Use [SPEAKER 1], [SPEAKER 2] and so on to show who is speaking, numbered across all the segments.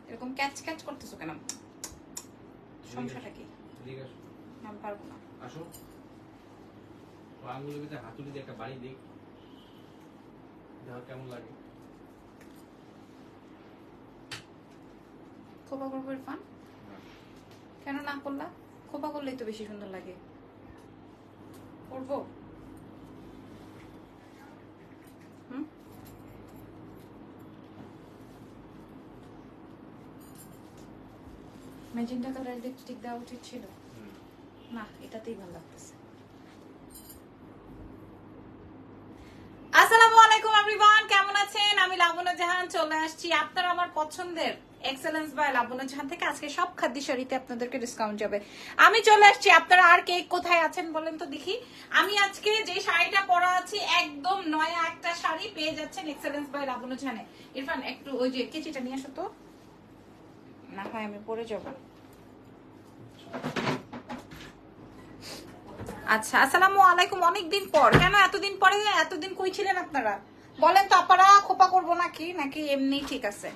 [SPEAKER 1] এরকম catch catch করতেছো কেন? সমস্যাটা কি?
[SPEAKER 2] ঠিক আছে,
[SPEAKER 1] আমি পারবো না।
[SPEAKER 2] আসো। তো আঙুলের ভিতরে হাতুড়ি দিয়ে একটা বাড়ি দিই, দেখো কেমন লাগে।
[SPEAKER 1] খোপা করবো ইরফান? কেন না করলা? খোপা করলেই তো বেশি সুন্দর লাগে। করবো? ম্যাজেন্টা কালার লিপস্টিক দেওয়া উচিত ছিল না, এটাতেই ভালো লাগতেছে। আসসালামু আলাইকুম এভরিওয়ান, কেমন আছেন? আমি লাবণ্য জাহান চলে আসছি আপনারা আমার পছন্দের এক্সেলেন্স বাই লাবণ্য জাহান থেকে। আজকে সব খাদ্য শাড়িতে আপনাদেরকে ডিসকাউন্ট যাবে। আমি চলে আসছি। আপনারা আর কে কোথায় আছেন বলেন তো দেখি। আমি আজকে যে শাড়িটা পরা আছি একদম নয়া একটা শাড়ি পেয়ে যাচ্ছেন এক্সেলেন্স বাই লাবণ্য জাহানে। ইরফান একটু ওই যে কেচিটা নিয়ে আসো তো, না হয় আমি পরে যাব। আচ্ছা, আসসালামু আলাইকুম। অনেকদিন পর, কেন এতদিন পরে? এতদিন কই ছিলেন আপনারা বলেন তো? আপনারা খোপা করবো নাকি নাকি এমনি ঠিক আছে?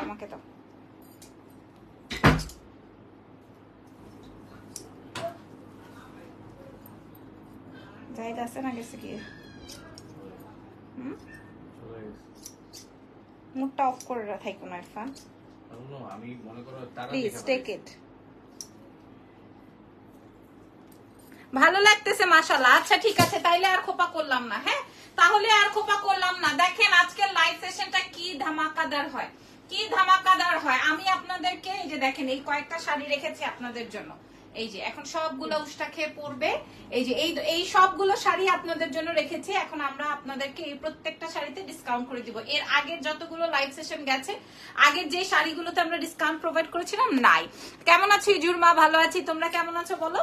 [SPEAKER 1] আমাকে তো জাহিদ আছে না গেছে কি? মুডটা অফ করে থাকো না ইরফান,
[SPEAKER 2] আমি মনে করো তারা
[SPEAKER 1] প্লিজ টেক ইট। ভালো লাগতেছে মাশাআল্লাহ। আচ্ছা ঠিক আছে, তাইলে আর খোপা করলাম না। হ্যাঁ, তাহলে আর খোপা করলাম না। দেখেন আজকের লাইভ সেশনটা কি ধামাকাদার হয়, কি ধামাকাদার হয়। আমি আপনাদেরকে এই যে দেখেন এই কয়েকটা শাড়ি রেখেছি আপনাদের জন্য। এই যে এখন সবগুলো উষ্টা খেয়ে পড়বে। এই যে এই সবগুলো শাড়ি আপনাদের জন্য রেখেছি। এখন আমরা আপনাদেরকে এই প্রত্যেকটা শাড়িতে ডিসকাউন্ট করে দিব। এর আগের যতগুলো লাইভ সেশন গেছে, আগের যে শাড়িগুলোতে আমরা ডিসকাউন্ট প্রোভাইড করেছিলাম নাই। কেমন আছো ইজুর মা? ভালো আছি, তোমরা কেমন আছো বলো?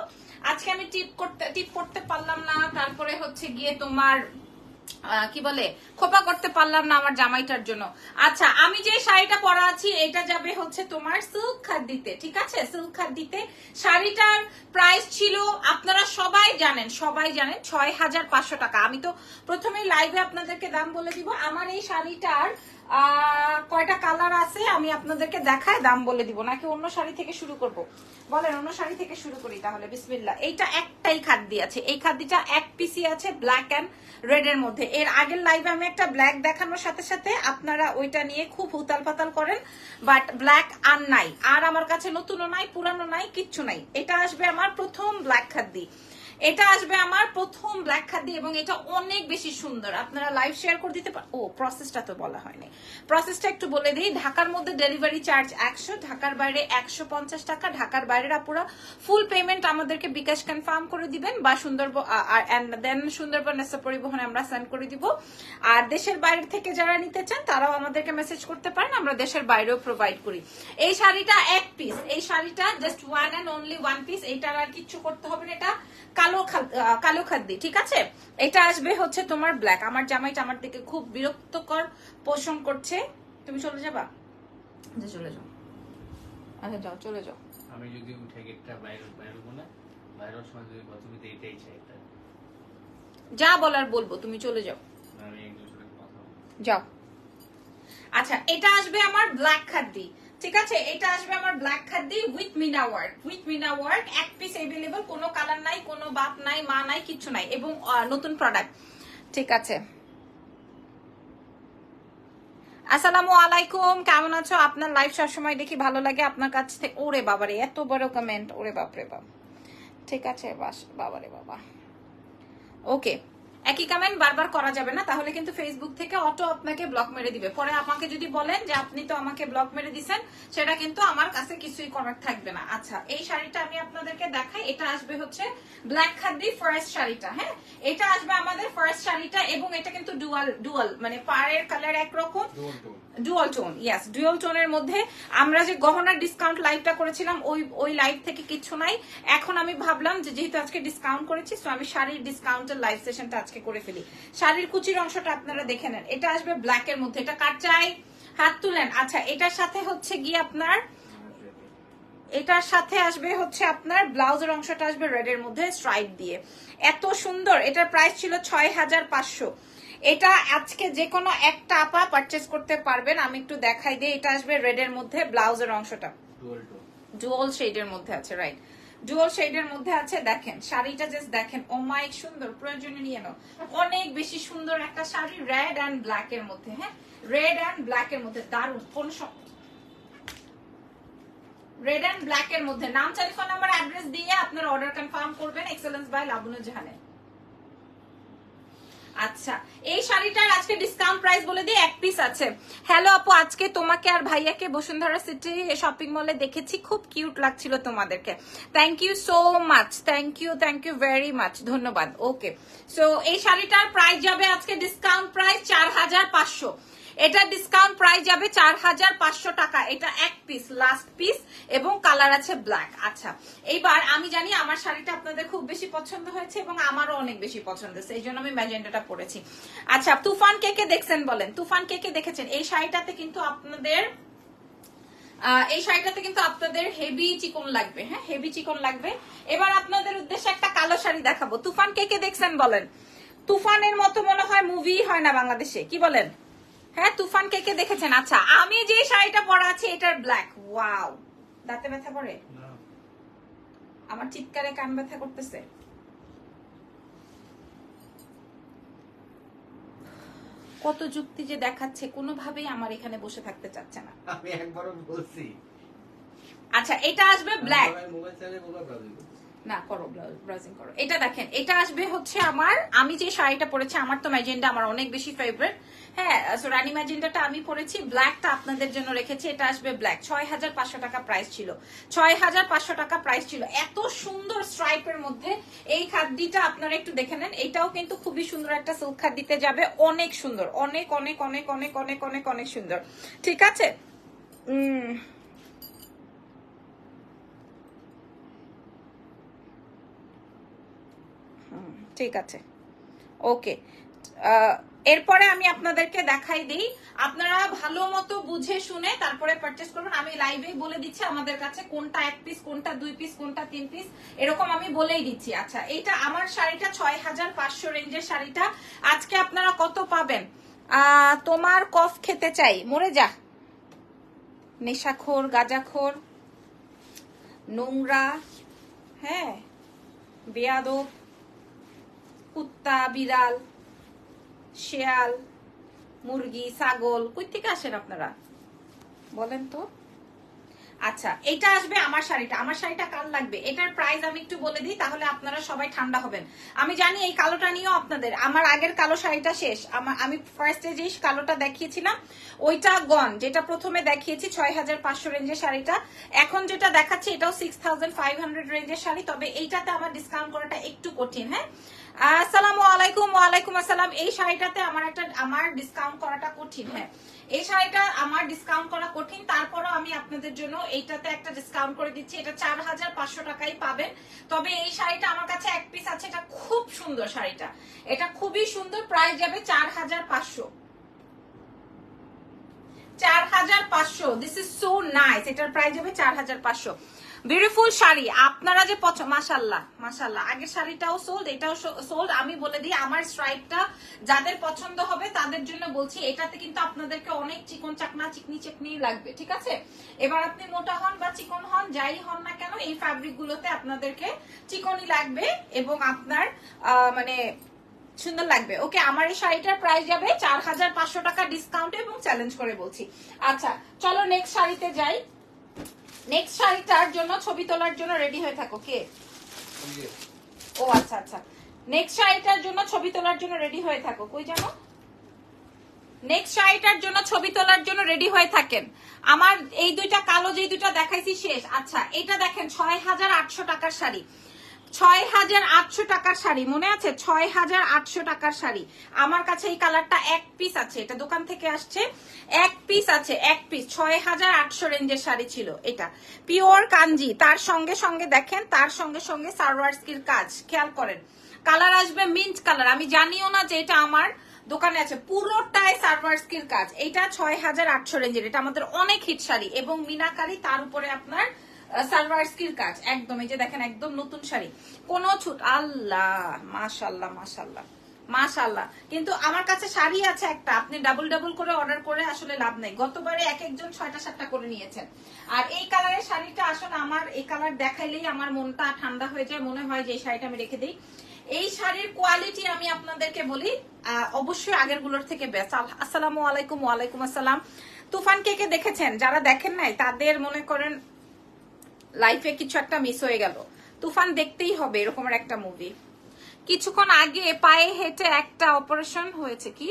[SPEAKER 1] আজকে আমি টিপ করতে পারলাম না, তারপরে হচ্ছে গিয়ে তোমার কি বলে খোপা করতে পারলাম না আমার জামাইটার জন্য। আচ্ছা, আমি যে শাড়িটা পরা আছি এটা যাবে হচ্ছে তোমার সিল্ক খাদ্দিতে। ঠিক আছে, সিল্ক খাদ্দিতে শাড়িটার প্রাইস ছিল আপনারা সবাই জানেন ৬,৫০০ টাকা। আমি তো প্রথমেই লাইভে আপনাদেরকে দাম বলে দিব। আমার এই শাড়িটার কয়টা কালার আছে আমি আপনাদেরকে দেখায় দাম বলে দিব, নাকি অন্য শাড়ি থেকে শুরু করব? বলেন, অন্য শাড়ি থেকে শুরু করি তাহলে। বিসমিল্লাহ। এইটা একটাই খাদ্দি আছে, এই খাদ্দিটা এক পিসি আছে ব্ল্যাক এন্ড রেড এর মধ্যে। এর আগের লাইভে আমি একটা ব্ল্যাক দেখানোর সাথে সাথে আপনারা ওইটা নিয়ে খুব উতাল পাতাল করেন, বাট ব্ল্যাক আর নাই। আর আমার কাছে নতুনও নাই, পুরানো নাই, কিচ্ছু নাই। এটা আসবে আমার প্রথম ব্ল্যাক খাদ্দি, এটা আসবে আমার প্রথম ব্ল্যাক খাদ্দি এবং এটা অনেক বেশি সুন্দর। আপনারা লাইভ শেয়ার করে দিতে পারেন। ও প্রসেসটা তো বলা হয়নি, প্রসেসটা একটু বলে দিই। ঢাকার মধ্যে ডেলিভারি চার্জ 100, ঢাকার বাইরে 150 টাকা। ঢাকার বাইরের আপুরা ফুল পেমেন্ট আমাদেরকে বিকাশ কনফার্ম করে দিবেন বা সুন্দরবন নেসা পরিবহনে আমরা সেন্ড করে দিব। আর দেশের বাইরে থেকে যারা নিতে চান তারাও আমাদেরকে মেসেজ করতে পারেন, আমরা দেশের বাইরেও প্রোভাইড করি। এই শাড়িটা এক পিস, এই শাড়িটা just one and only one piece. এইটার আর কিচ্ছু করতে হবে না, এটা কালো খাদ্দি। ঠিক আছে, এটা আসবে হচ্ছে তোমার ব্ল্যাক। আমার জামাইটা আমার দিকে খুব বিরক্তকর পোষণ করছে। তুমি চলে যাবা? চলে যাও। আচ্ছা যাও, চলে যাও।
[SPEAKER 2] আমি যদি উঠে গেটটা বাইরে না, বাইরের সময় যদি তুমি তো এটাই চাই,
[SPEAKER 1] যা বলার বলবো, তুমি চলে যাও,
[SPEAKER 2] আমি একজন সাথে কথা বলবো।
[SPEAKER 1] যাও। আচ্ছা, এটা আসবে আমার ব্ল্যাক খাদ্দি। ঠিক আছে, এটা আসবে আমার black khadi with meena work. এক পিস अवेलेबल, কোনো কালার নাই, কোনো বাপ নাই, মা নাই, কিচ্ছু নাই, এবং নতুন প্রোডাক্ট। ঠিক আছে, আসসালামু আলাইকুম, কেমন আছো? আপনার লাইভ সবসময় দেখি ভালো লাগে, আপনার কাছ থেকে। ওরে বাবারে এত বড় কমেন্ট, ওরে বাপরে বাপ। ঠিক আছে বাস, বাবারে বাবা। ওকে, একই কমেন্ট বারবার করা যাবে না, তাহলে কিন্তু ফেসবুক থেকে অটো আপনাকে ব্লক মেরে দিবে। পরে আমাকে যদি বলেন যে আপনি তো আমাকে ব্লক মেরে দিছেন, সেটা কিন্তু আমার কাছে কিছুই করার থাকবে না। আচ্ছা, এই শাড়িটা আমি আপনাদেরকে দেখাই। এটা আসবে হচ্ছে ব্ল্যাক খাদ্দি ফার্স্ট শাড়িটা। হ্যাঁ, এটা আসবে আমাদের ফার্স্ট শাড়িটা, এবং এটা কিন্তু ডুয়াল মানে পাড়ের কালার একরকম, ডুয়াল টোন। ইয়েস, ডুয়াল টোনের মধ্যে। আমরা যে গহনার ডিসকাউন্ট লাইভটা করেছিলাম ওই লাইভ থেকে কিছু নাই। এখন আমি ভাবলাম যে যেহেতু আজকে ডিসকাউন্ট করেছি, তো আমি শাড়ির ডিসকাউন্টের লাইভ সেশনটা আজকে করে ফেলি। শাড়ির কুচির অংশটা আপনারা দেখে নেন। এটা আসবে ব্ল্যাক এর মধ্যে। এটা কার চাই? হাত তুলেন। আচ্ছা, এটার সাথে হচ্ছে গিয়ে আপনার, এটার সাথে আসবে হচ্ছে আপনার ব্লাউজের অংশটা আসবে রেড এর মধ্যে স্ট্রাইপ দিয়ে। এত সুন্দর। এটার প্রাইস ছিল 6,500। এটা আজকে যে কোনো একটা আপা পারচেজ করতে পারবেন। আমি একটু দেখাই দিই, এটা আসবে রেড এর মধ্যে, ব্লাউজের অংশটা ডুয়াল শেডের মধ্যে আছে, রাইট, ডুয়াল শেডের মধ্যে আছে। দেখেন শাড়িটা জাস্ট দেখেন, ও মাই সুন্দর, প্রয়োজনে নিয়ে নাও। অনেক বেশি সুন্দর একটা শাড়ি, রেড এন্ড ব্ল্যাক এর মধ্যে, হ্যাঁ রেড এন্ড ব্ল্যাক এর মধ্যে, দারুণ। কোন রেড এন্ড ব্ল্যাক এর মধ্যে। নাম, টেলিফোন নাম্বার, অ্যাড্রেস দিয়ে আপনার অর্ডার কনফার্ম করবেন। এক্সেলেন্স বাই লাবণু জাহানে। আচ্ছা, এই শাড়িটার আজকে ডিসকাউন্ট প্রাইস বলে দিই, এক পিস আছে। হ্যালো আপু, আজকে তোমাকে আর ভাইয়াকে বসুন্ধরা সিটি শপিং মলে দেখেছি, খুব কিউট লাগছিল তোমাদেরকে। Thank you so much, thank you very much, ধন্যবাদ। ওকে, সো এই শাড়িটার প্রাইস যাবে আজকে ডিসকাউন্ট প্রাইস 4500। এটা ডিসকাউন্ট প্রাইস যাবে 4500 টাকা। এটা এক পিস, লাস্ট পিস, এবং কালার আছে ব্ল্যাক। আচ্ছা, এইবার আমি জানি আমার শাড়িটা আপনাদের খুব বেশি পছন্দ হয়েছে এবং আমারও অনেক বেশি পছন্দ হয়েছে, এই জন্য আমি ম্যাজেন্টাটা পরেছি। আচ্ছা, তুফান কে কে দেখছেন বলেন, তুফান কে কে দেখেছেন? এই শাড়িটাতে কিন্তু আপনাদের হেভি চিকন লাগবে, হ্যাঁ হেভি চিকন লাগবে। এবার আপনাদের উদ্দেশ্যে একটা কালো শাড়ি দেখাবো। তুফান কে কে দেখছেন বলেন? তুফানের মতো মনে হয় মুভি হয় না বাংলাদেশে, কি বলেন? হ্যাঁ, তুফান কে কে দেখেছেন? আচ্ছা, আমি যে শাড়িটা পরা আছি এটার ব্ল্যাক। ওয়াও, দাঁতে ব্যথা করে? আমার চিৎকারে কান ব্যথা করতেছে। কত যুক্তি যে দেখাচ্ছে, কোনোভাবেই আমার এখানে বসে থাকতে চাচ্ছে না।
[SPEAKER 2] আমি একবারও বলছি।
[SPEAKER 1] আচ্ছা, এটা আসবে ব্ল্যাক।
[SPEAKER 2] মোবাইল চাইলে মোবাইল ব্রাউজিং করছি।
[SPEAKER 1] না, করো ব্রাউজিং করো। এটা দেখেন, এটা আসবে হচ্ছে আমি যে শাড়িটা পরেছি, আমার তো ম্যাজেন্ডা আমার অনেক বেশি ফেভারিট। হ্যাঁ, সো রানী ম্যাজেন্ডাটা আমি পরেছি, ব্ল্যাকটা আপনাদের জন্য রেখেছি। এটা আসবে ব্ল্যাক, 6500 টাকা প্রাইস ছিল, 6500 টাকা প্রাইস ছিল। এত সুন্দর স্ট্রাইপের মধ্যে এই খাদ্যটা আপনারা একটু দেখে নেন। এটাও কিন্তু খুবই সুন্দর একটা সিল্ক খাদ্যিতে যাবে, অনেক সুন্দর, অনেক অনেক অনেক অনেক অনেক অনেক অনেক সুন্দর। ঠিক আছে, ঠিক আছে, ওকে। এরপরে আমি আপনাদেরকে দেখাই দিই, আপনারা ভালো মতো বুঝে শুনে তারপরে পারচেস করবেন। আমি লাইভেই বলে দিচ্ছি আমাদের কাছে কোনটা এক পিস, কোনটা দুই পিস, কোনটা তিন পিস, এরকম আমি বলেই দিচ্ছি। আচ্ছা, এইটা আমার শাড়িটা 6500 রেঞ্জের শাড়িটা আজকে আপনারা কত পাবেন? তোমার কফ খেতে চাই, মরে যা, নেশাখোর, গাঁজাখোর, নোংরা, হ্যাঁ বেয়াদব, কুত্তা, বিড়াল, শেয়াল, মুরগি, ছাগল, কই থেকে আসেন আপনারা বলেন তো? আচ্ছা, এটা আসবে আমার শাড়িটা। আমার শাড়িটা কাল লাগবে, এটার প্রাইস আমি একটু বলে দিই, তাহলে আপনারা সবাই ঠান্ডা হবেন। আমি জানি এই কালোটা নিয়েও আপনাদের, আমার আগের কালো শাড়িটা শেষ। আমি ফার্স্টে যে কালোটা দেখিয়েছিলাম ওইটা গন, যেটা প্রথমে দেখিয়েছি 6500 রেঞ্জের শাড়িটা। এখন যেটা দেখাচ্ছি এটাও 6500 রেঞ্জের শাড়ি, তবে এইটাতে আমার ডিসকাউন্ট করাটা একটু কঠিন। হ্যাঁ, আসসালামু আলাইকুম। ওয়ালাইকুম আসসালাম। এই শাড়িটাতে আমার ডিসকাউন্ট করাটা কঠিন। হ্যাঁ, এই শাড়িটা আমার ডিসকাউন্ট করা কঠিন, তারপরও আমি আপনাদের জন্য এইটাতে একটা ডিসকাউন্ট করে দিচ্ছি। এটা 4500 টাকাই পাবেন। তবে এই শাড়িটা আমার কাছে এক পিস আছে, এটা খুব সুন্দর শাড়িটা, এটা খুবই সুন্দর। প্রাইস যাবে 4500, 4500। This is so nice. এটার প্রাইস যাবে 4500। বিউটিফুল শাড়ি, আপনারা যে মাশাআল্লাহ মাশাআল্লাহ। আগের শাড়িটাও সোল্ড, এটাও সোল্ড। আমি বলে দিই, আমার স্ট্রাইপটা যাদের পছন্দ হবে তাদের জন্য বলছি, এটাতে কিন্তু আপনাদেরকে অনেক চিকন চাকনা, চিকনি চিকনি লাগবে। ঠিক আছে, এবার আপনি মোটা হন বা চিকন হন, যাই হন না কেন, এই ফ্যাব্রিক গুলোতে আপনাদেরকে চিকনই লাগবে এবং আপনার মানে সুন্দর লাগবে। ওকে, আমার এই শাড়িটার প্রাইস যাবে 4500 টাকা ডিসকাউন্ট এবং চ্যালেঞ্জ করে বলছি। আচ্ছা, চলো নেক্সট শাড়িতে যাই। নেক্সট শাড়িটার জন্য ছবি তোলার জন্য রেডি হয়ে থাকো। কে? ও আচ্ছা আচ্ছা, নেক্সট শাড়িটার জন্য ছবি তোলার জন্য রেডি হয়ে থাকো। কই জানো? নেক্সট শাড়িটার জন্য ছবি তোলার জন্য রেডি হয়ে থাকেন। আমার এই দুইটা কালো যে দুইটা দেখাইছি শেষ। আচ্ছা, এটা দেখেন 6800 টাকার শাড়ি, 6800 টাকার শাড়ি, মনে আছে? 6800 টাকার শাড়ি। আমার কাছে এই কালারটা এক পিস আছে, এটা দোকান থেকে আসছে, এক পিস আছে, এক পিস। 6800 রেঞ্জের শাড়ি ছিল এটা, পিওর কাঞ্জি। তার সঙ্গে সঙ্গে দেখেন, তার সঙ্গে সঙ্গে সালোয়ারস্কির কাজ, খেয়াল করেন। কালার আসবে মিন্ট কালার, আমি জানিও না যে এটা আমার দোকানে আছে, পুরোটাই সালোয়ারস্কির কাজ। এটা 6800 রেঞ্জের, এটা আমাদের অনেক হিট শাড়ি এবং মিনাকারি, তার উপরে আপনার সালোয়ারস্কির কাজ। একদম এই যে দেখেন, একদম নতুন শাড়ি, কোনো ছুট। আল্লাহ, মাশাআল্লাহ মাশাআল্লাহ মাশাআল্লাহ। কিন্তু আমার কাছে শাড়ি আছে একটা, আপনি ডাবল ডাবল করে অর্ডার করে আসলে লাভ নাই। গতবারে এক একজন 6টা 7টা করে নিয়েছেন। আর এই কালারের শাড়িটা আসলে আমার এই কালার দেখাইলেই আমার মনটা ঠান্ডা হয়ে যায়, মনে হয় যে এই শাড়িটা আমি রেখে দিই। এই শাড়ির কোয়ালিটি আমি আপনাদেরকে বলি অবশ্যই আগের গুলোর থেকে বেস্ট। আসসালামু আলাইকুম। ওয়ালাইকুম আসসালাম। তুফান কে কে দেখেছেন? যারা দেখেন নাই তাদের মনে করেন লাইফে কিছু একটা মিস হয়ে গেল। তুফান দেখতেই হবে, এরকমের একটা মুভি। কিছুক্ষণ আগে পায়ে হেঁটে একটা অপারেশন হয়েছে, কি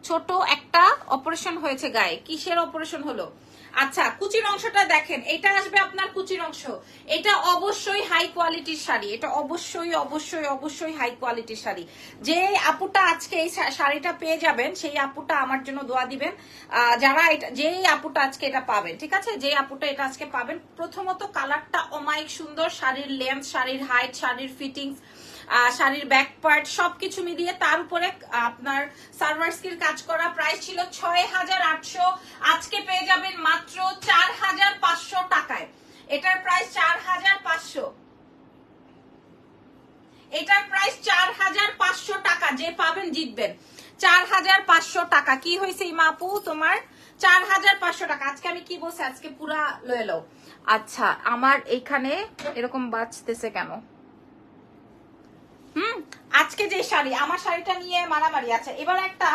[SPEAKER 1] ছোট একটা অপারেশন হয়েছে গায়ে। কিসের অপারেশন হলো? আচ্ছা, কুচির অংশটা দেখেন, এটা আসবে আপনার কুচির অংশ। এটা অবশ্যই হাই কোয়ালিটির শাড়ি, এটা অবশ্যই অবশ্যই অবশ্যই হাই কোয়ালিটির শাড়ি। যে আপুটা আজকে এই শাড়িটা পেয়ে যাবেন সেই আপুটা আমার জন্য দোয়া দিবেন। যারা এটা, যেই আপুটা আজকে এটা পাবেন, ঠিক আছে, যে আপুটা এটা আজকে পাবেন, প্রথমত কালারটা অমায়িক সুন্দর, শাড়ির লেন্থ, শাড়ির হাইট, শাড়ির ফিটিংস, শাড়ির ব্যাক পার্ট সবকিছু মিলিয়ে, তার উপরে আপনার সার্ভার্সকির কাজ করা। প্রাইস ছিল ৬,৮০০, আজকে পেয়ে যাবেন মাত্র ৪,৫০০ টাকায়। এটার প্রাইস ৪,৫০০, এটার প্রাইস ৪,৫০০ টাকা। যে পাবেন জিতবেন। ৪,৫০০ টাকা। কি হয়েছে ইমা আপু তোমার? ৪,৫০০ টাকা। আজকে আমি কি বলছি, আজকে পুরা লয়ে লও। আচ্ছা, আমার এইখানে এরকম বাজতেছে কেন? আজকে যে শাড়ি, আমার শাড়িটা নিয়ে মারামারি আছে। এবার একটা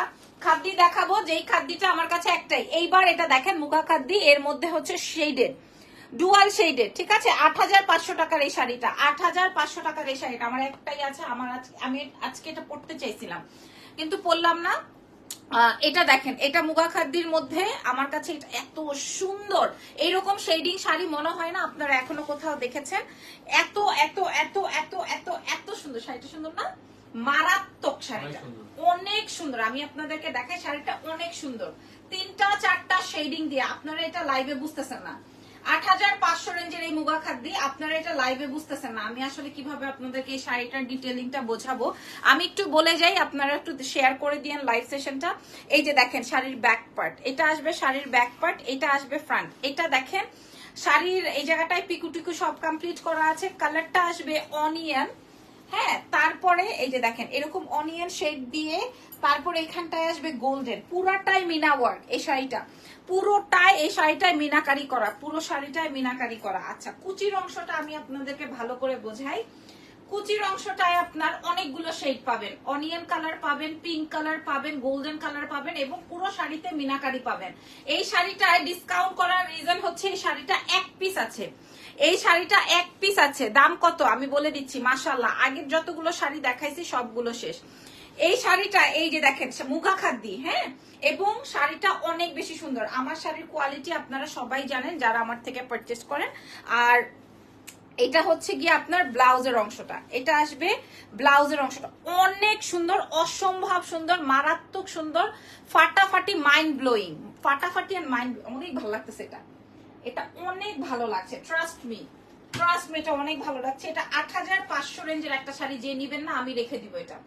[SPEAKER 1] খাদ্দি দেখাবো, যেই খাদ্দিটা আমার কাছে একটাই। এইবার এটা দেখেন, মুগা খাদ্দি, এর মধ্যে হচ্ছে শেডেড, ডুয়াল শেডেড, ঠিক আছে। ৮,৫০০ টাকার এই শাড়িটা, ৮,৫০০ টাকার এই শাড়িটা আমার একটাই আছে। আমি আজকে এটা পড়তে চাইছিলাম কিন্তু পরলাম না। এটা দেখেন, এটা মুগা খাদ্দির মধ্যে আমার কাছে এটা এত সুন্দর। এইরকম শেডিং শাড়ি মনে হয় না আপনারা এখনো কোথাও দেখেছেন। এত এত এত এত এত এত সুন্দর শাড়িটা, সুন্দর না? মারাত্মক শাড়িটা, অনেক সুন্দর। আমি আপনাদেরকে দেখাই, শাড়িটা অনেক সুন্দর। 3টা 4টা শেডিং দিয়ে, আপনারা এটা লাইভে বুঝতেছেন না। ৮,৫০০ রেঞ্জের এই মুগা খাদ্দি, আপনারা এটা লাইভে বুঝতেছেন না। আমি আসলে কিভাবে আপনাদেরকে এই শাড়িটার ডিটেইলিংটা বোঝাবো, আমি একটু বলে যাই, আপনারা একটু শেয়ার করে দিয়েন লাইভ সেশনটা। এই যে দেখেন শাড়ির ব্যাক পার্ট, এটা আসবে শাড়ির ব্যাক পার্ট, এটা আসবে ফ্রন্ট। এটা দেখেন শাড়ির এই জায়গাটায় পিকুটিকু সব কমপ্লিট করা আছে। কালারটা আসবে অনিয়ন, হ্যাঁ। তারপরে এই যে দেখেন এরকম অনিয়ন শেড দিয়ে, তারপরে এখানটায় আসবে গোল্ডেন। পুরাটাই মিনা ওয়ার্ক এই শাড়িটা, পুরোটাই এই শাড়িটায় মিনাকারি করা, পুরো শাড়িটায় মিনাকারি করা। আচ্ছা, কুচির অংশটা আমি আপনাদেরকে ভালো করে বোঝাই। কুচির অংশটায় আপনার অনেকগুলো শেড পাবেন, অনিয়ন কালার পাবেন, পিঙ্ক কালার পাবেন, গোল্ডেন কালার পাবেন, এবং পুরো শাড়িতে মিনাকারি পাবেন। এই শাড়িটায় ডিসকাউন্ট করার রিজন হচ্ছে এই শাড়িটা এক পিস আছে। এই শাড়িটা এক পিস আছে। দাম কত আমি বলে দিচ্ছি। মাশাআল্লাহ, আগের যতগুলো শাড়ি দেখাইছি সবগুলো শেষ। এই শাড়িটা এই যে দেখেন মুগা খাদ্দি, হ্যাঁ, এবং শাড়িটা অনেক বেশি সুন্দর। আমার শাড়ির কোয়ালিটি আপনারা সবাই জানেন যারা আমার থেকে পারচেজ করেন। আর এটা হচ্ছে গিয়ে আপনার ব্লাউজের অংশটা, এটা আসবে ব্লাউজের অংশটা অনেক সুন্দর, অসম্ভব সুন্দর, মারাত্মক সুন্দর, ফাটাফাটি, মাইন্ড ব্লোয়িং, ফাটাফাটি এন্ড মাইন্ড, অনেক ভালো লাগতেছে এটা, এটা অনেক ভালো লাগছে। ট্রাস্ট মি, এটা অনেক ভালো লাগছে। এটা ৮,৫০০ রেঞ্জের একটা শাড়ি, যে নিবেন না আমি রেখে দিব এটা।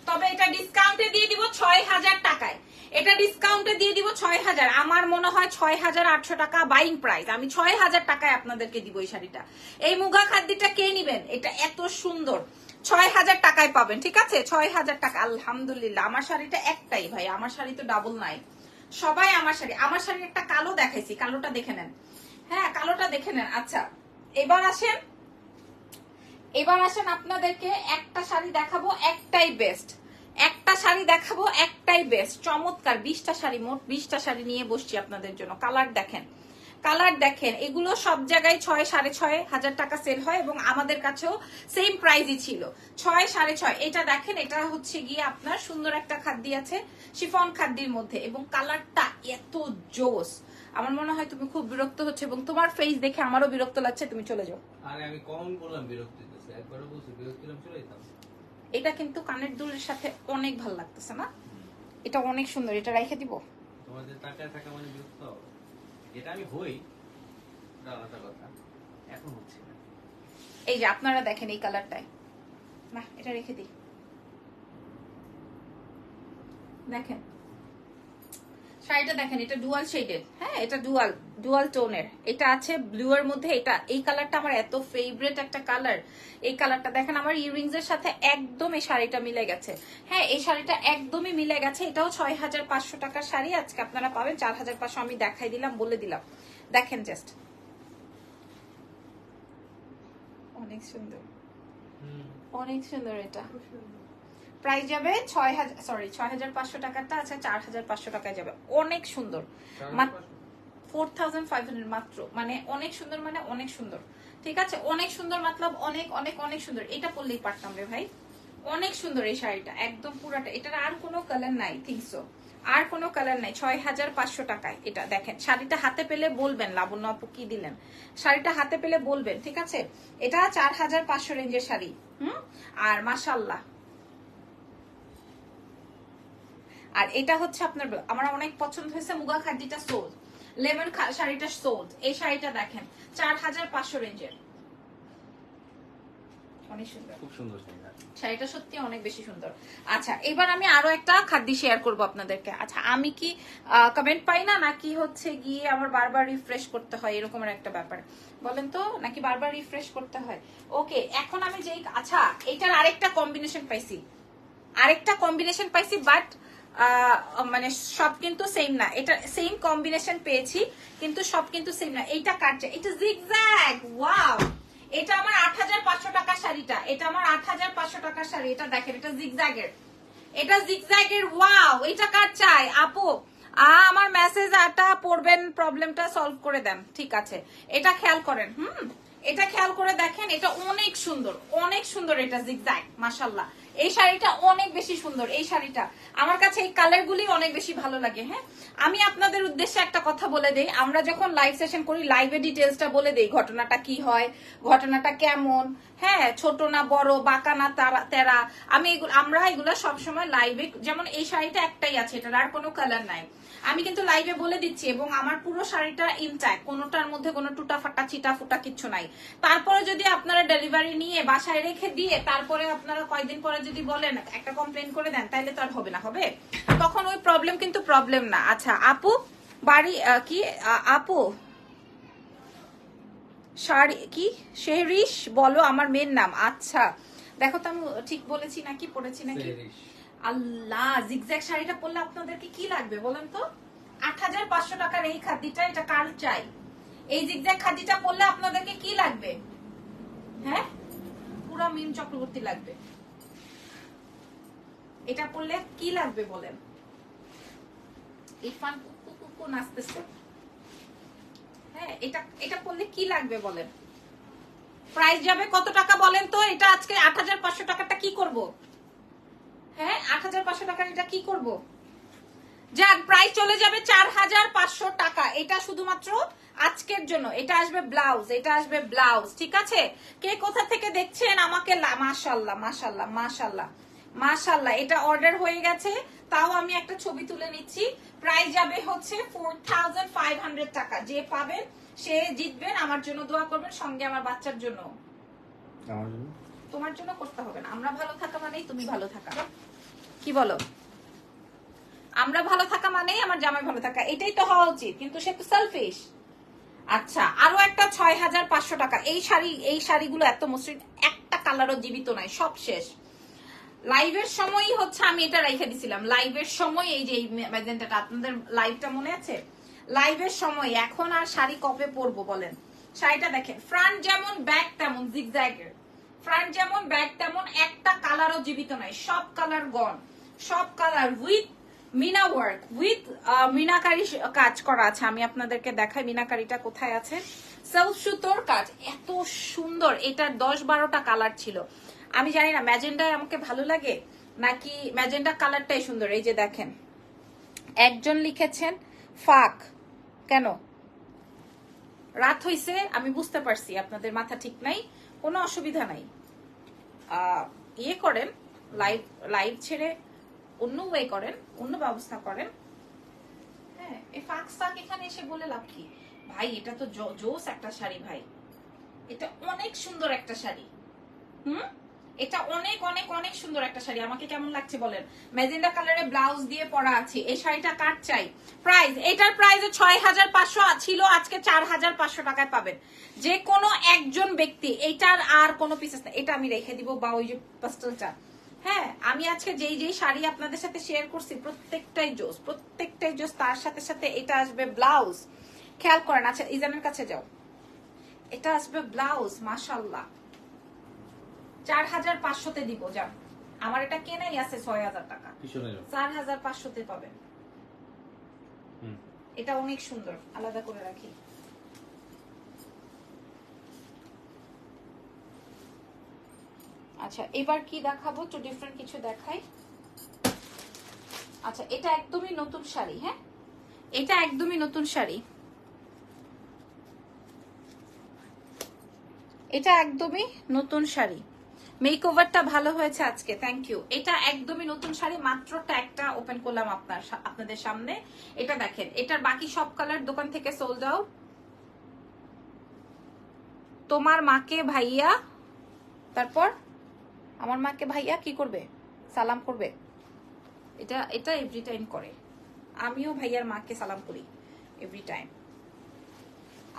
[SPEAKER 1] তবে এটা ডিসকাউন্টে দিয়ে দিব ৬,০০০ টাকায়। এটা ডিসকাউন্টে দিয়ে দিব ৬,০০০। আমার মনে হয় ৬,৮০০ টাকা বাইং প্রাইস, আমি ৬,০০০ টাকায় আপনাদেরকে দিব এই শাড়িটা। এই মুগা খাদ্যটা কে নিবেন? এটা এত সুন্দর, ৬,০০০ টাকায় পাবেন, ঠিক আছে, ৬,০০০ টাকা। আলহামদুলিল্লাহ, আমার শাড়িটা একটাই ভাই, আমার শাড়ি তো ডাবল নাই। সবাই আমার শাড়ির একটা কালো দেখাইছি, কালোটা দেখে নেন, হ্যাঁ কালোটা দেখে নেন। আচ্ছা, এবার আসেন আপনাদেরকে একটা শাড়ি দেখাবো, একটাই বেস্ট, একটা শাড়ি দেখাবো, একটাই বেস্ট, চমৎকার। 20টা শাড়ি, মোট 20টা শাড়ি নিয়ে বসছি আপনাদের জন্য। কালার দেখেন, কালার দেখেন, এগুলো সব জায়গায় ৬, ৬,৫০০ টাকা সেল হয়, এবং আমাদের কাছেও সেম প্রাইসই ছিল ৬, ৬,৫০০। এটা দেখেন, এটা হচ্ছে গিয়ে আপনার সুন্দর একটা খাদ্যি আছে, শিফন খাদ্যির মধ্যে, এবং কালারটা এত জোস। আমার মনে হয় তুমি খুব বিরক্ত হচ্ছে, এবং তোমার ফেস দেখে আমারও বিরক্ত লাগছে, তুমি চলে যাও।
[SPEAKER 2] আরে আমি কখন বললাম বিরক্ত হইতেছে? একবারও বলছি বিরক্ত হলাম, চলে যেতাম।
[SPEAKER 1] এটা কিন্তু কানের দুলের সাথে অনেক ভালো লাগতেছে না? এটা অনেক সুন্দর, এটা রেখে দিব।
[SPEAKER 2] তোমাদের তাকায় থাকা মানে বিরক্ত হবে। এটা আমি হই, এটা আলাদা কথা, এখন হচ্ছে না।
[SPEAKER 1] এই যে আপনারা দেখেন এই কালারটাই, না এটা রেখে দিই, দেখেন শাড়িটা দেখেন, এটা ডুয়াল শেডেড, হ্যাঁ এটা ডুয়াল টোনের, এটা আছে ব্লু এর মধ্যে। এটা এই কালারটা আমার এত ফেভারিট একটা কালার। এই কালারটা দেখেন আমার ইয়াররিংস এর সাথে একদম এই শাড়িটা মিলে গেছে। হ্যাঁ এই শাড়িটা একদমই মিলে গেছে। এটাও 6500 টাকার শাড়ি, আজকে আপনারা পাবেন 4500। আমি দেখাই দিলাম, বলে দিলাম, দেখেন জাস্ট অনেক সুন্দর, অনেক সুন্দর। এটা প্রাইস যাবে 6500 টাকাটা আছে 4500 টাকায় যাবে। অনেক সুন্দর, 4500 মাত্র, মানে অনেক সুন্দর, মানে অনেক সুন্দর। ঠিক আছে, অনেক সুন্দর, মতলব অনেক অনেক অনেক সুন্দর। এটা পরলেই পারতাম রে ভাই, অনেক সুন্দর এই শাড়িটা, একদম পুরাটা। এটার আর কোনো কালার নাই, থিংসো আর কোনো কালার নাই। 6500 টাকায় এটা দেখেন। শাড়িটা হাতে পেলে বলবেন লাবণ্য আপু কি দিলেন, শাড়িটা হাতে পেলে বলবেন। ঠিক আছে, এটা 4500 রেঞ্জের শাড়ি। আর মাশাআল্লাহ, আর এটা হচ্ছে আপনার, আমার অনেক পছন্দ হয়েছে মুগা খাদ্যটা সোল্ড, লেমন শাড়িটা সোল্ড। এই শাড়িটা দেখেন 4500 রেঞ্জের, অনেক সুন্দর,
[SPEAKER 2] খুব সুন্দর শাড়িটা।
[SPEAKER 1] শাড়িটা সত্যি অনেক বেশি সুন্দর। আচ্ছা এবার আমি আরো একটা খাদ্য শেয়ার করব আপনাদেরকে। আচ্ছা আমি কি কমেন্ট পাই না, নাকি হচ্ছে গিয়ে আমার বারবার রিফ্রেশ করতে হয়, এরকমের একটা ব্যাপার বলেন তো, নাকি বারবার রিফ্রেশ করতে হয়? ওকে, এখন আমি যেই, আচ্ছা এটার আরেকটা কম্বিনেশন পাইছি, বাট মানে সব কিন্তু সেম না। এটা সেম কম্বিনেশন পেয়েছি কিন্তু সব কিন্তু সেম না। এইটা কাটছে, এটা জিগজ্যাগ, ওয়াও। এটা আমার 8500 টাকার শাড়িটা, এটা আমার 8500 টাকার শাড়ি। এটা দেখেন, এটা জিগজ্যাগের, ওয়াও। এটা কার চাই আপু? আমার মেসেজ আটা পড়বেন, প্রবলেমটা সলভ করে দেন। ঠিক আছে, এটা খেয়াল করেন, এটা খেয়াল করে দেখেন, এটা অনেক সুন্দর, অনেক সুন্দর। এটা জিগজ্যাগ, মাশাআল্লাহ। এই শাড়িটা অনেক বেশি সুন্দর। এই শাড়িটা আমার কাছে এই কালার গুলি অনেক বেশি ভালো লাগে। হ্যাঁ, আমি আপনাদের উদ্দেশ্যে একটা কথা বলে দেই, আমরা যখন লাইভ সেশন করি লাইভে ডিটেলসটা বলে দেই, ঘটনাটা কি হয়, ঘটনাটা কেমন, হ্যাঁ ছোট না বড়, বাঁকা না তেরা। আমরা এগুলো সবসময় লাইভে, যেমন এই শাড়িটা একটাই আছে, এটার আর কোনো কালার নাই, আমি কিন্তু লাইভে বলে দিচ্ছি। এবং আমার পুরো শাড়িটা ইনট্যাক্ট, কোনোটার মধ্যে কোনো টুটা ফাটা চিটা ফুটা কিচ্ছু নাই। তারপরে যদি আপনারা ডেলিভারি নিয়ে বাসায় রেখে দিয়ে তারপরে আপনারা কয়েকদিন পরে যদি বলেন একটা কমপ্লেন করে দেন, তাইলে তো আর হবে না, হবে তখন ওই প্রবলেম কিন্তু প্রবলেম না। আচ্ছা আপু বাড়ি কি আপু শাড়ি কি শেরিশ বলো আমার মেয়ের নাম। আচ্ছা দেখো তো আমি ঠিক বলেছি নাকি, পড়েছি নাকি। আল্লাহ, জিগজ্যাগ শাড়িটা পরলে আপনাদেরকে কি লাগবে বলেন তো? 8500 টাকার এই খাদ্যটা, এটা কার চাই? এই জিগজ্যাগ খাদ্যটা পরলে আপনাদেরকে কি লাগবে? হ্যাঁ, পুরো মিম চক্রবর্তী লাগবে। এটা পরলে কি লাগবে বলেন? ইরফান কুকু নাচতেছে। হ্যাঁ, এটা পরলে কি লাগবে বলেন? প্রাইস যাবে কত টাকা বলেন তো? এটা আজকে 8500 টাকাটা কি করব? হ্যাঁ, 8500 টাকা এটা কি করব? যাক, প্রাইস চলে যাবে 4500 টাকা। এটা শুধুমাত্র আজকের জন্য। এটা আসবে ব্লাউজ, এটা আসবে ব্লাউজ। ঠিক আছে, কে কোথা থেকে দেখছেন আমাকে? মাশাআল্লাহ মাশাআল্লাহ মাশাআল্লাহ মাশাআল্লাহ, এটা অর্ডার হয়ে গেছে। তাও আমি একটা ছবি তুলে নিচ্ছি। প্রাইস যাবে হচ্ছে 4500 টাকা। যে পাবেন সে জিতবেন। আমার জন্য দোয়া করবেন, সঙ্গে আমার বাচ্চার জন্য।
[SPEAKER 2] আমার জন্য?
[SPEAKER 1] তোমার জন্য করতে হবে না। আমরা ভালো থাকা মানেই তুমি ভালো থাকা, কি বলো? আমরা ভালো থাকা মানেই আমার জামাই ভালো থাকা, এটাই তো হওয়া উচিত, কিন্তু সে তো সেলফিশ। আচ্ছা আরো একটা 6500 টাকা। এই শাড়িগুলো এত মসৃণ, একটা কালারও জীবিত নাই, সব শেষ। লাইভের সময়ই হচ্ছে আমি এটা রেখে দিছিলাম, লাইভের সময়। এই যে এই ম্যাজেন্টাটা, আপনাদের লাইভটা মনে আছে? লাইভের সময়। এখন আর শাড়ি কবে পরবো বলেন? শাড়িটা দেখেন, ফ্রন্ট যেমন ব্যাক তেমন, জিগজ্যাগের ফ্রন্ট যেমন ব্যাক তেমন, একটা কালারও জীবিত নাই, সব কালার গন, সব colour with meena work, with meenakari কাজ করা আছে। আমি আপনাদেরকে দেখাই মিনাকারিটা কোথায় আছে। সেলফ সুতোর কাজ, এত সুন্দর। এটার 10-12টা কালার ছিল। আমি জানি না ম্যাজেন্ডায় আমাকে ভালো লাগে নাকি ম্যাজেন্ডা কালারটাই সুন্দর। এই যে দেখেন, একজন লিখেছেন ফাক, কেন রাত হইছে আমি বুঝতে পারছি, আপনাদের মাথা ঠিক নাই, কোনো অসুবিধা নাই। ইয়ে করেন, লাইভ ছেড়ে অন্য ওয়ে করেন, অন্য ব্যবস্থা করেন। হ্যাঁ, এই ফাক এখানে এসে বলে লাভ কি ভাই? এটা তো জোস একটা শাড়ি ভাই, এটা অনেক সুন্দর একটা শাড়ি। এটা অনেক অনেক অনেক সুন্দর একটা শাড়ি। আমাকে কেমন লাগছে বলেন? ম্যাজেন্ডা কালারে ব্লাউজ দিয়ে পরা আছে। এই শাড়িটা কার চাই? প্রাইস, এটার প্রাইস 6500 ছিল, আজকে 4500 টাকায় পাবেন যে কোনো একজন ব্যক্তি। এইটার আর কোনো পিসেস না, এটা আমি রেখে দিব, বা ওই যে পাস্টেলটা। হ্যাঁ, আমি আজকে যেই যেই শাড়ি আপনাদের সাথে শেয়ার করছি প্রত্যেকটাই জোস, প্রত্যেকটাই জোস। তার সাথে সাথে এটা আসবে ব্লাউজ, খেয়াল করেন। আচ্ছা ইজানের কাছে যাও, এটা আসবে ব্লাউজ। মাশাআল্লাহ 4500-তে দিব। যান, আমার এটা কেনাই আছে 6000 টাকা, 4500-তে পাবেন। এটা অনেক সুন্দর, আলাদা করে রাখি। আচ্ছা এবার কি দেখাবো, একটু ডিফারেন্ট কিছু দেখাই। আচ্ছা এটা একদমই নতুন শাড়ি। হ্যাঁ, এটা একদমই নতুন শাড়ি, এটা একদমই নতুন শাড়ি। মেকওভারটা ভালো হয়েছে আজকে, থ্যাংক ইউ। এটা একদমই নতুন শাড়ি, মাত্র ট্যাগটা ওপেন করলাম আপনাদের সামনে। এটা দেখেন, এটার বাকি সব কালার দোকান থেকে সোল্ড আউট। তোমার মাকে ভাইয়া, তারপর আমার মাকে ভাইয়া কি করবে? সালাম করবে। এটা এটা এভরি টাইম করে, আমিও ভাইয়ার মাকে সালাম করি এভরি টাইম।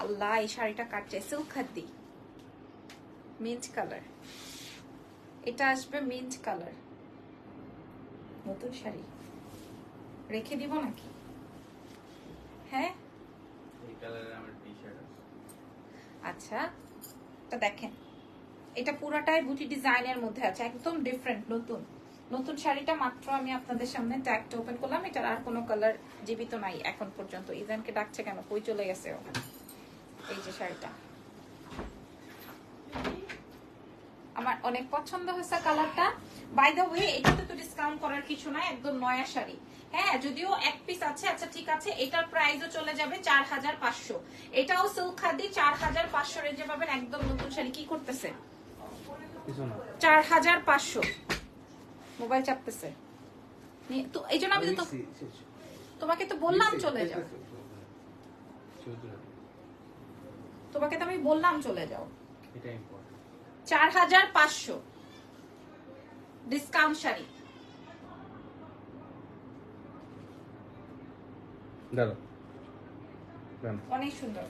[SPEAKER 1] আল্লাহ, এই শাড়িটা কাটছে, সিল্ক খাদ্দি, মিন্ট কালার। এটা আসবে মিন্ট কালার, নতুন শাড়ি। রেখে দিব নাকি? হ্যাঁ,
[SPEAKER 2] এই কালারের আমার টি-শার্ট আছে।
[SPEAKER 1] আচ্ছা এটা দেখেন, এটা পুরাটাই বুটি ডিজাইনের মধ্যে আছে, একদম ডিফারেন্ট, নতুন নতুন শাড়িটা মাত্র আমি আপনাদের সামনে ট্যাগটা ওপেন করলাম। এটার আর কোনো কালার জীবিত নাই এখন পর্যন্ত। ইজানকে ডাকছে কেন, কই চলে গেছে ও? এই যে শাড়িটা আমার অনেক পছন্দ হয়েছে কালারটা। বাই দ্য ওয়ে, এটাতে তো ডিসকাউন্ট করার কিছু নাই, একদম নয়া শাড়ি। হ্যাঁ, যদিও এক পিস আছে। আচ্ছা ঠিক আছে, এটার প্রাইসও চলে যাবে 4500। এটাও সিল্ক খাদি, 4500 রেঞ্জে পাবেন, একদম নতুন শাড়ি। কি করতেছে? 4500। মোবাইল চাপতেছে তো, এই জন্য আমি তো তোমাকে তো বললাম চলে যাও, তোমাকে তো আমি বললাম চলে যাও। 4500 ডিসকাউন্ট শাড়ি। অনেক সুন্দর।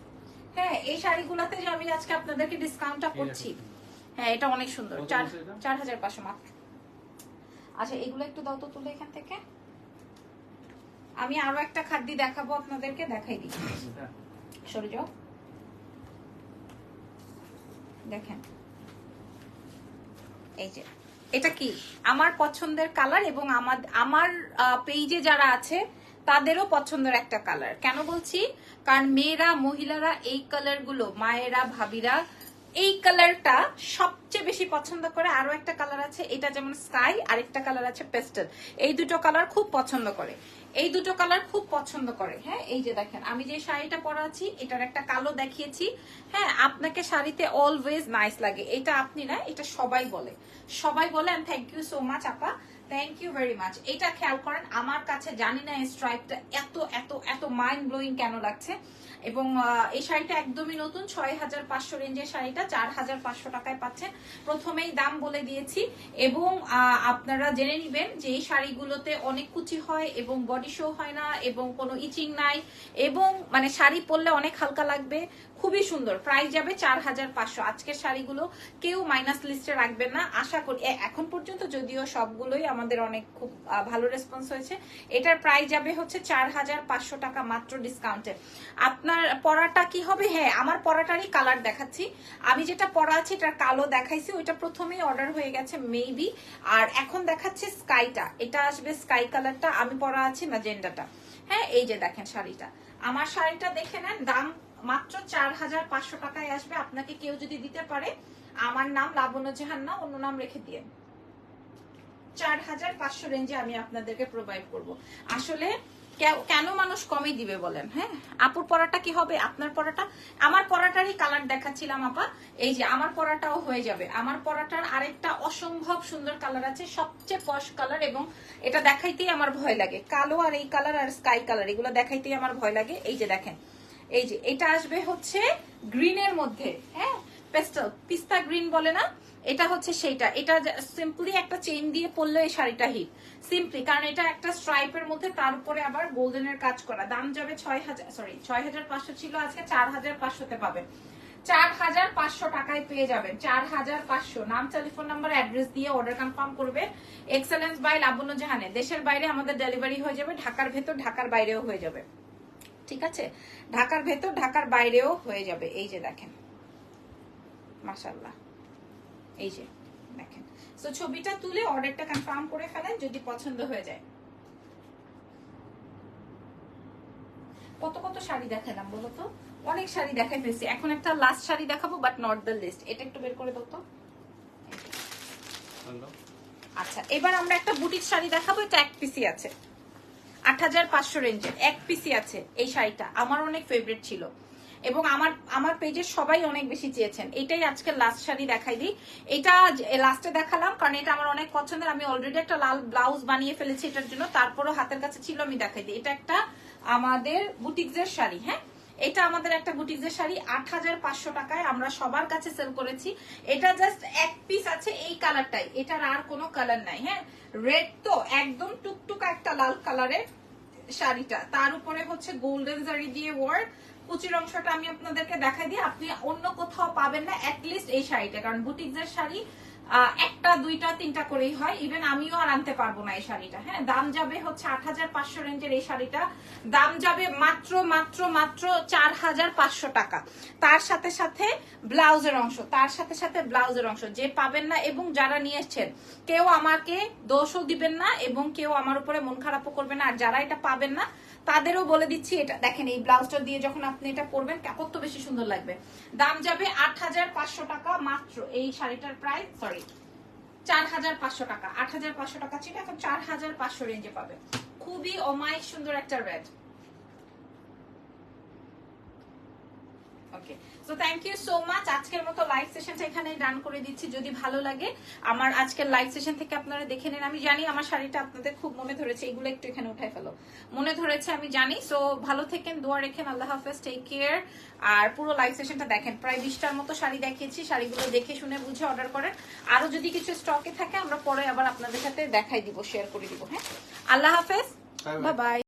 [SPEAKER 1] হ্যাঁ, এই শাড়িগুলোতে যে আমি আজকে আপনাদেরকে ডিসকাউন্টটা করছি, হ্যাঁ এটা অনেক সুন্দর। 4500 মাত্র। আচ্ছা এগুলো একটু দাও তো তুলে এখান থেকে। আমি আরো একটা খাদ্য দেখাবো আপনাদেরকে, দেখাই দিই, সরে যাও। দেখেন এই যে, এটা কি আমার পছন্দের কালার, এবং আমার পেজে যারা আছে তাদেরও পছন্দের একটা কালার। কেন বলছি? কারণ মেয়েরা, মহিলারা এই কালার গুলো, মায়েরা, ভাবিরা এই কালারটা সবচেয়ে বেশি পছন্দ করে। আরো একটা কালার আছে, এটা যেমন স্কাই, আরেকটা কালার আছে পেস্টেল। এই দুটো কালার খুব পছন্দ করে, এই দুটো কালার খুব পছন্দ করে। হ্যাঁ, এই যে দেখেন আমি যে শাড়িটা পরা আছি, এটার একটা কালো দেখিয়েছি। হ্যাঁ, আপনাকে শাড়িতে অলওয়েজ নাইস লাগে, এটা আপনি না, এটা সবাই বলে, সবাই বলে। And thank you so much আপা, থ্যাংক ইউ ভেরি মাচ। এটা খেয়াল করেন, আমার কাছে জানি না এই স্ট্রাইপটা এত এত এত মাইন্ড ব্লোয়িং কেন লাগছে। এবং এই শাড়িটা একদমই নতুন, 6500 রেঞ্জের শাড়িটা 4500 টাকায় পাচ্ছেন। প্রথমেই দাম বলে দিয়েছি। এবং আপনারা জেনে নিবেন যে এই শাড়িগুলোতে অনেক কুচি হয় এবং বডি শো হয় না, এবং কোনো ইচিং নাই, এবং মানে শাড়ি পরলে অনেক হালকা লাগবে, খুবই সুন্দর। প্রাইস যাবে 4500। আজকের শাড়িগুলো কেউ মাইনাস লিস্টে রাখবেন না, আশা করি। এখন পর্যন্ত যদিও সবগুলোই আমাদের অনেক খুব ভালো রেসপন্স হয়েছে। এটার প্রাইস যাবে হচ্ছে 4500 টাকা মাত্র ডিসকাউন্টে। আপনার পরাটা কি হবে? হ্যাঁ, আমার পরাটারই কালার দেখাচ্ছি। আমি যেটা পরা আছে এটার কালো দেখাইছি, ওইটা প্রথমেই অর্ডার হয়ে গেছে মেবি। আর এখন দেখাচ্ছে স্কাইটা, এটা আসবে স্কাই কালারটা। আমি পরা আছি ম্যাজেন্ডাটা। হ্যাঁ, এই যে দেখেন শাড়িটা, আমার শাড়িটা দেখে নেন। দাম মাত্র 4500 টাকায় আসবে। আপনাকে কেউ যদি দিতে পারে, আমার নাম লাবণ্য জাহান না, অন্য নাম রেখে দিয়ে 4500 রেঞ্জে আমি আপনাদেরকে প্রোভাইড করব। আসলে কেন মানুষ কমই দিবে বলেন? হ্যাঁ, আপুর পরাটা কি হবে? আপনার পরাটা, আমার পরাটারই কালার দেখাচ্ছিলাম আপা। এই যে আমার পরাটাও হয়ে যাবে। আমার পরাটার আরেকটা অসম্ভব সুন্দর কালার আছে, সবচেয়ে পশ কালার, এবং এটা দেখাইতেই আমার ভয় লাগে। কালো আর এই কালার আর স্কাই কালার, এগুলো দেখাইতেই আমার ভয় লাগে। এই যে দেখেন, এই যে এটা আসবে হচ্ছে গ্রিনের মধ্যে। হ্যাঁ, পেস্টাল পিস্তা গ্রিন বলে না, এটা হচ্ছে সেইটা। এটা সিম্পলি একটা চেইন দিয়ে পরলে এই শাড়িটা হিট সিম্পলি, কারণ এটা একটা স্ট্রাইপের মধ্যে, তার উপরে আবার গোল্ডেনের কাজ করা। দাম যাবে 6,500 ছিল, আজকে 4,500-তে পাবেন। 4,500 টাকায় পেয়ে যাবেন, 4,500। নাম, টেলিফোন নাম্বার, অ্যাড্রেস দিয়ে অর্ডার কনফার্ম করবে। এক্সেলেন্স বাই লাবণ্য জাহানে। দেশের বাইরে আমাদের ডেলিভারি হয়ে যাবে, ঢাকার ভেতর ঢাকার বাইরেও হয়ে যাবে, ঠিক আছে? ঢাকার ভেতর ঢাকার বাইরেও হয়ে যাবে। এই যে দেখেন, মাশাআল্লাহ, এই যে দেখেন। সো ছবিটা তুলে অর্ডারটা কনফার্ম করে ফেলেন যদি পছন্দ হয়ে যায়। কত কত শাড়ি দেখালাম বলো তো, অনেক শাড়ি দেখাই ফেলছি। এখন একটা লাস্ট শাড়ি দেখাবো, বাট নট দ্য লিস্ট। এটা একটু বের করে দাও তো। আচ্ছা, এবার আমরা একটা বুটিক শাড়ি দেখাবো। এটা এক পিসি আছে, 8,500 রেঞ্জের এক পিসি আছে। এই শাড়িটা আমার অনেক ফেভারিট ছিল এবং আমার পেজে সবাই অনেক বেশি চেয়েছেন। এটাই আজকে লাস্ট শাড়ি দেখাই দিই। এটা লাস্টে দেখালাম কারণ এটা আমার অনেক পছন্দের। আমি অলরেডি একটা লাল ব্লাউজ বানিয়ে ফেলেছি এটার জন্য, তারপরও হাতের কাছে ছিল, আমি দেখাই দিই। এটা একটা আমাদের বুটিক্সের শাড়ি, হ্যাঁ, এটা আমাদের একটা বুটিক্সের শাড়ি। 8,500 টাকায় আমরা সবার কাছে সেল করেছি। এটা জাস্ট এক পিস আছে এই কালারটাই, এটার আর কোনো কালার নাই। হ্যাঁ, রেড তো একদম টুকটুকা একটা লাল কালারের শাড়িটা, তার উপরে হচ্ছে গোল্ডেন জারি দিয়ে ওয়ার্ক। কুচির অংশটা আমি আপনাদেরকে দেখাই দিই, আপনি অন্য কোথাও পাবেন না অ্যাটলিস্ট এই শাড়িটা, কারণ বুটিক্সের শাড়ি একটা দুইটা তিনটা করেই হয়, ইভেন আমিও আর আনতে পারবো না এই শাড়িটা। হ্যাঁ, দাম যাবে হচ্ছে 8,500 রেঞ্জের এই শাড়িটা, দাম যাবে মাত্র মাত্র মাত্র 4,500 টাকা। তার সাথে সাথে ব্লাউজের অংশ, তার সাথে সাথে ব্লাউজের অংশ। যে পাবেন না এবং যারা নিয়ে এসছেন, কেউ আমাকে দোষও দিবেন না এবং কেউ আমার উপরে মন খারাপও করবে না। আর যারা এটা পাবেন না তাদেরও বলে দিচ্ছি, এটা দেখেন এই ব্লাউজটা দিয়ে যখন আপনি এটা পরবেন কত বেশি সুন্দর লাগবে। দাম যাবে 8,500 টাকা মাত্র। এই শাড়িটার প্রাইস 4,500 টাকা। 8,500 টাকা ছিল, এখন 4,500 রেঞ্জে পাবে। খুবই অমায়িক সুন্দর একটা red. Okay, so thank you so much. আজকের মতো লাইভ সেশনটা এখানেই ডান করে দিচ্ছি। যদি ভালো লাগে আমার আজকের লাইভ সেশন থেকে আপনারা দেখে নেন। আমি জানি আমার শাড়িটা আপনাদের খুব মনে ধরেছে, এগুলো একটু এখানে উঠাই ফেলো, মনে ধরেছে আমি জানি। সো ভালো থেকেন, দোয়া রেখেন। আল্লাহ হাফেজ, টেক কেয়ার। আর পুরো লাইভ সেশনটা দেখেন, প্রায় 20টার মতো শাড়ি দেখিয়েছি। শাড়িগুলো দেখে শুনে বুঝে অর্ডার করেন। আরো যদি কিছু স্টকে থাকে আমরা পরে আবার আপনাদের সাথে দেখাই দিব, শেয়ার করে দিব। হ্যাঁ, আল্লাহ হাফেজ, বাই বাই।